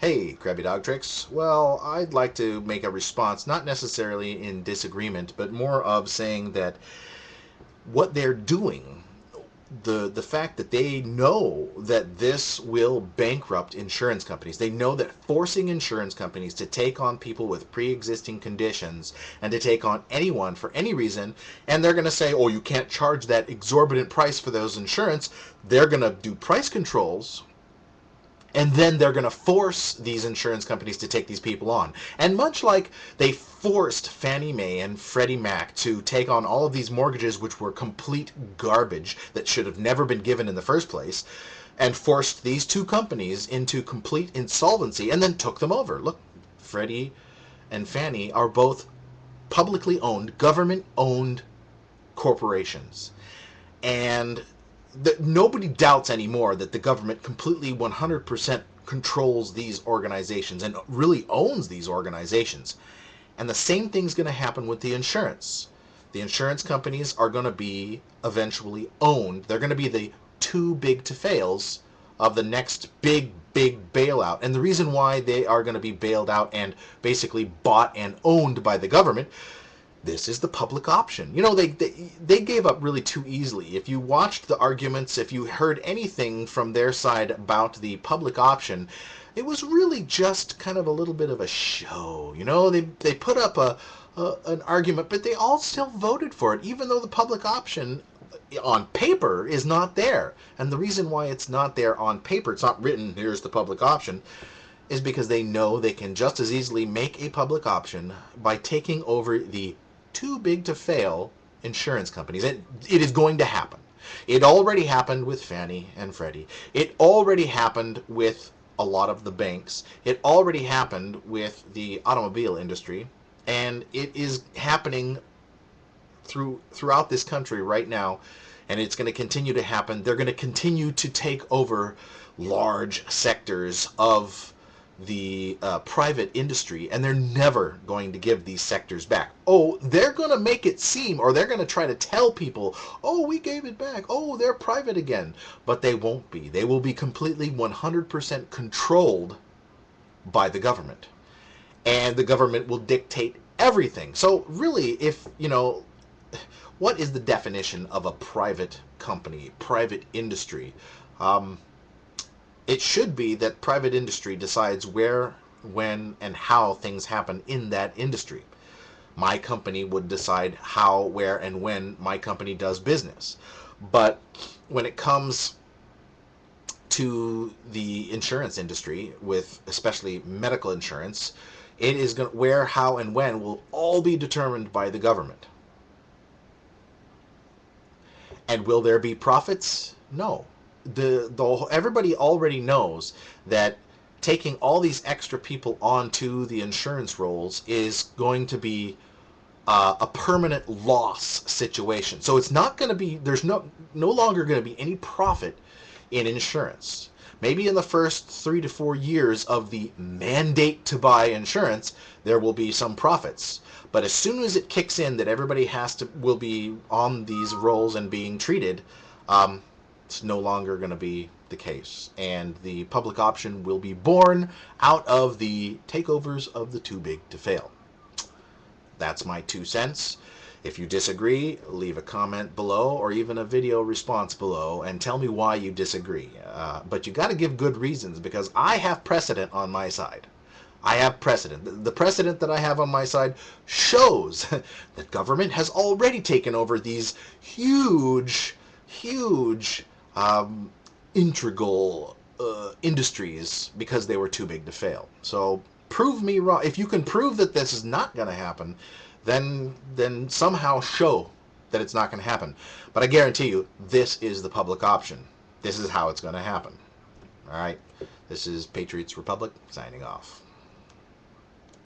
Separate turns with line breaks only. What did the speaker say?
Hey, Krabby Dog Tricks. Well, I'd like to make a response, not necessarily in disagreement, but more of saying that what they're doing, the fact that they know that this will bankrupt insurance companies. They know that forcing insurance companies to take on people with pre-existing conditions and to take on anyone for any reason, and they're going to say, oh, you can't charge that exorbitant price for those insurance. They're going to do price controls, and then they're going to force these insurance companies to take these people on. And much like they forced Fannie Mae and Freddie Mac to take on all of these mortgages, which were complete garbage that should have never been given in the first place, and forced these two companies into complete insolvency and then took them over. Look, Freddie and Fannie are both publicly owned, government owned corporations. And nobody doubts anymore that the government completely 100% controls these organizations and really owns these organizations. And the same thing's going to happen with the insurance. The insurance companies are going to be eventually owned. They're going to be the too big to fails of the next big bailout. And the reason why they are going to be bailed out and basically bought and owned by the government, this is the public option. You know, they gave up really too easily. If you watched the arguments, if you heard anything from their side about the public option, it was really just kind of a little bit of a show. You know, they put up an argument, but they all still voted for it, even though the public option on paper is not there. And the reason why it's not there on paper, it's not written, here's the public option, is because they know they can just as easily make a public option by taking over the too big to fail insurance companies. It is going to happen. It already happened with Fannie and Freddie. It already happened with a lot of the banks. It already happened with the automobile industry. And it is happening throughout this country right now, and it's going to continue to happen. They're going to continue to take over large sectors of the private industry, and they're never going to give these sectors back. Oh, they're going to make it seem, or they're going to try to tell people, oh, we gave it back. Oh, they're private again. But they won't be. They will be completely 100% controlled by the government. And the government will dictate everything. So really, if, you know, what is the definition of a private company, private industry? It should be that private industry decides where, when, and how things happen in that industry. My company would decide how, where, and when my company does business. But when it comes to the insurance industry, with especially medical insurance, it is going where, how, and when will all be determined by the government. And will there be profits? No. Everybody already knows that taking all these extra people onto the insurance rolls is going to be a permanent loss situation. So it's not going to be, there's no longer going to be any profit in insurance. Maybe in the first 3 to 4 years of the mandate to buy insurance, there will be some profits. But as soon as it kicks in that everybody will be on these rolls and being treated, it's no longer going to be the case. And the public option will be born out of the takeovers of the too big to fail. That's my 2 cents. If you disagree, leave a comment below or even a video response below and tell me why you disagree. But you got to give good reasons, because I have precedent on my side. I have precedent. The precedent that I have on my side shows that government has already taken over these huge integral industries because they were too big to fail. So prove me wrong. If you can prove that this is not going to happen, then somehow show that it's not going to happen. But I guarantee you, this is the public option. This is how it's going to happen. All right. This is Patriots Republic signing off.